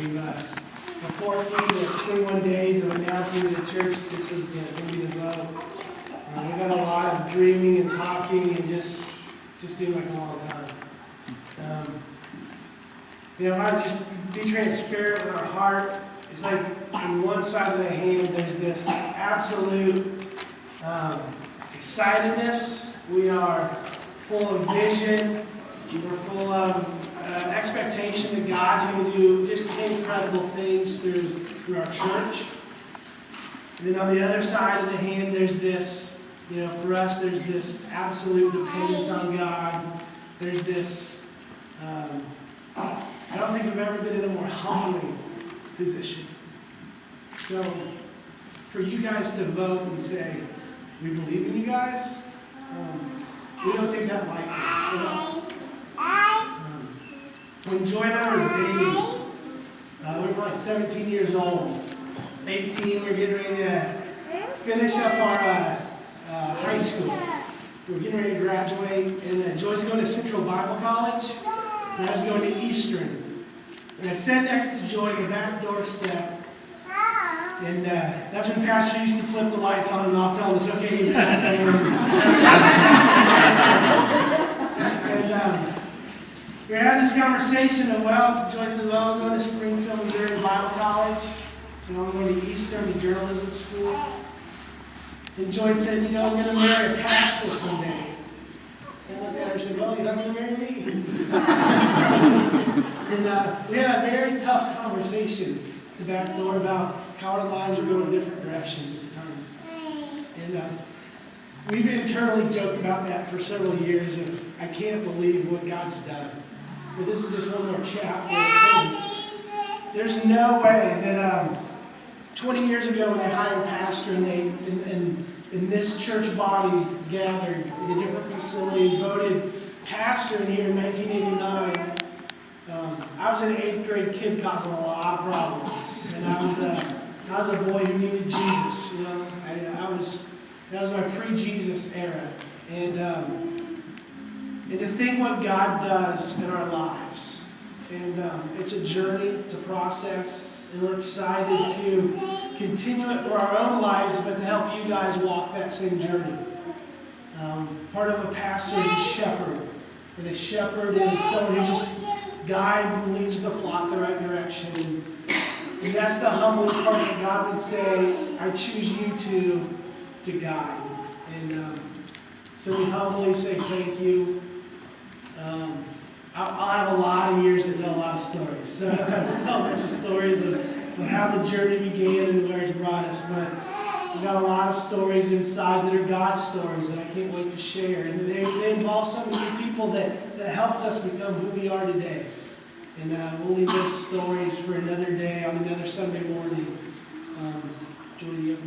We've for 14 to 21 days of announcing to the church this was going to be the vote. We've got a lot of dreaming and talking and just seemed like a long time. If I just be transparent with our heart, it's like on one side of the hand there's this absolute excitedness. We are full of vision. We're full of expectation that God's going to do just incredible things through our church. And then on the other side of the hand, there's this, for us, there's this absolute dependence on God. There's this, I don't think I've ever been in a more humbling position. So, for you guys to vote and say, we believe in you guys, we don't take that lightly. When Joy and I was dating, we were probably 17 years old. 18, we were getting ready to finish up our high school. We were getting ready to graduate, and Joy's going to Central Bible College, and I was going to Eastern. And I sat next to Joy at the back doorstep, and that's when Pastor used to flip the lights on and off, telling us, okay, you're and we were having this conversation of, Joy said, I'm going to Springfield, Missouri Bible College, so I'm going to Eastern to journalism school. And Joy said, I'm going to marry a pastor someday. And I looked at her and said, you're not going to marry me? And we had a very tough conversation at the back door about how our lives were going in different directions at the time. And we've internally joked about that for several years, and I can't believe what God's done. But this is just one more chapter. There's no way that 20 years ago when they hired a pastor and this church body gathered in a different facility and voted pastor in here in 1989, I was an 8th grade kid causing a lot of problems. And I was a boy who needed Jesus. That was my pre-Jesus era. And to think what God does in our lives. And it's a journey, it's a process, and we're excited to continue it for our own lives, but to help you guys walk that same journey. Part of a pastor is a shepherd. And a shepherd is someone who just guides and leads the flock the right direction. And that's the humbling part that God would say, I choose you to guide. And so we humbly say thank you. I'll have a lot of years to tell a lot of stories. So I don't have to tell a bunch of stories of how the journey began and where it's brought us. But I've got a lot of stories inside that are God's stories that I can't wait to share. And they involve some of the people that helped us become who we are today. And we'll leave those stories for another day on another Sunday morning. Julie,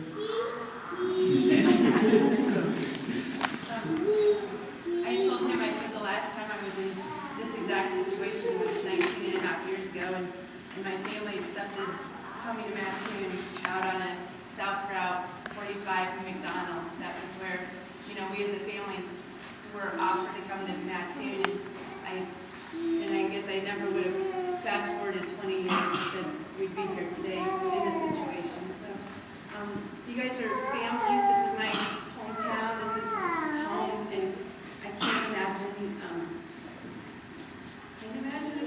I told him, I said the last time I was in this exact situation was 19 and a half years ago, and my family accepted coming to Mattoon out on a South Route 45 from McDonald's. That was where, we as a family were offered to come to Mattoon, and I guess I never would have fast forwarded 20 years and said we'd be here today in this situation. So, you guys are family. This is my hometown. This is home, and I can't imagine a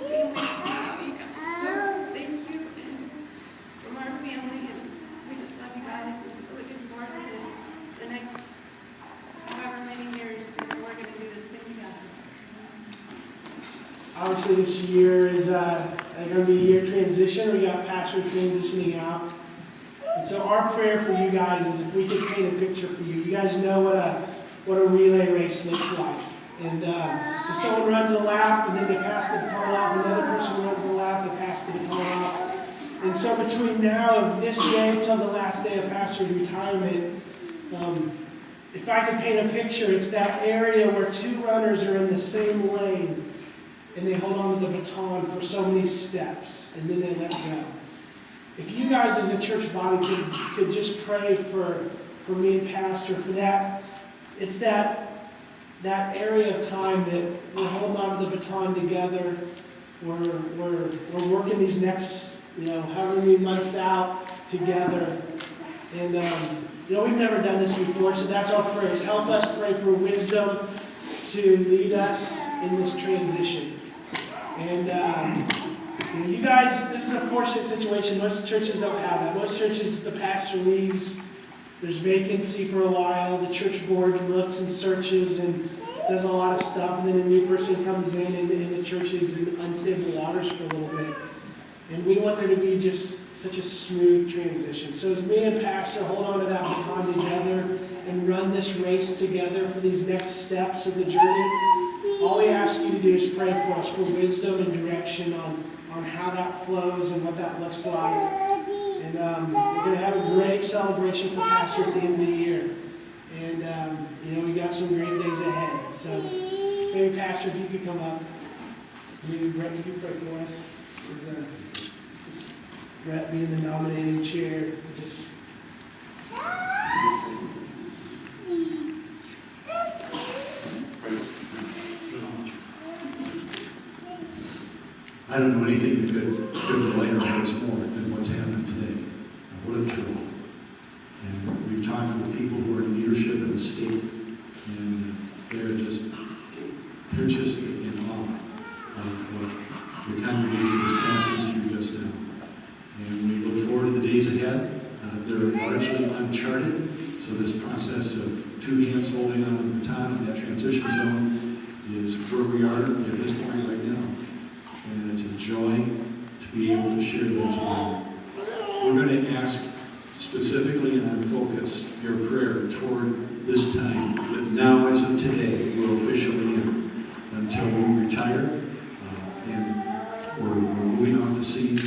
family without you guys. So thank you from our family, and we just love you guys, and we're looking forward to the next however many years we're going to do this thing together. Obviously this year is going to be a year of transition. We got pastors transitioning out. And so our prayer for you guys is if we could paint a picture for you. You guys know what a relay race looks like. And so someone runs a lap, and then they pass the baton off. Another person runs a lap, they pass the baton off. And so between now of this day until the last day of pastor's retirement, if I could paint a picture, it's that area where two runners are in the same lane, and they hold on to the baton for so many steps, and then they let go. If you guys as a church body could just pray for me and Pastor for that, it's that area of time that we're holding on to the baton together. We're working these next however many months out together. And, we've never done this before, so that's our prayers. Help us pray for wisdom to lead us in this transition. And, you guys, this is a fortunate situation. Most churches don't have that. Most churches, the pastor leaves, there's vacancy for a while, the church board looks and searches and does a lot of stuff, and then a new person comes in, and the church is in unstable waters for a little bit. And we want there to be just such a smooth transition. So as me and Pastor hold on to that baton together and run this race together for these next steps of the journey, all we ask you to do is pray for us for wisdom and direction on how that flows and what that looks like. And we're going to have a great celebration for Pastor at the end of the year. And, we got some great days ahead. So maybe, Pastor, if you could come up. Maybe Brett, you could pray for us. Just Brett being the nominating chair. Just I don't know anything that could delight our hearts more than what's happened today. What a thrill. And we've talked with people who are in leadership in the state, and they're just in awe of what the congregation is passing through just now. And we look forward to the days ahead. They're largely uncharted, so this process of two hands holding on the baton in that transition zone is where we are at this point right now. And it's a joy to be able to share that together. We're going to ask specifically and on focus your prayer toward this time that now, as of today, we're officially in until we retire and we're moving off the scene.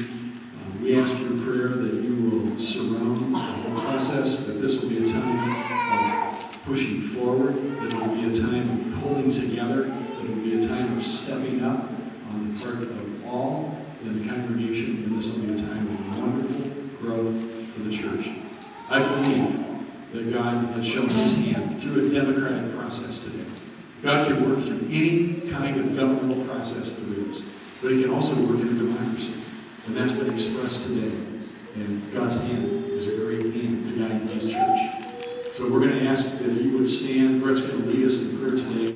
We ask your prayer that you will surround the whole process, that this will be a time of pushing forward, that it will be a time of pulling together, that it will be a time of stepping up on the part of all in the congregation, and this will be a time of wonderful growth for the church. I believe that God has shown his hand through a democratic process today. God can work through any kind of governmental process there is, but he can also work in a democracy. And that's been expressed today. And God's hand is a great hand to guide his church. So we're going to ask that you would stand. Brett's going to lead us in prayer today.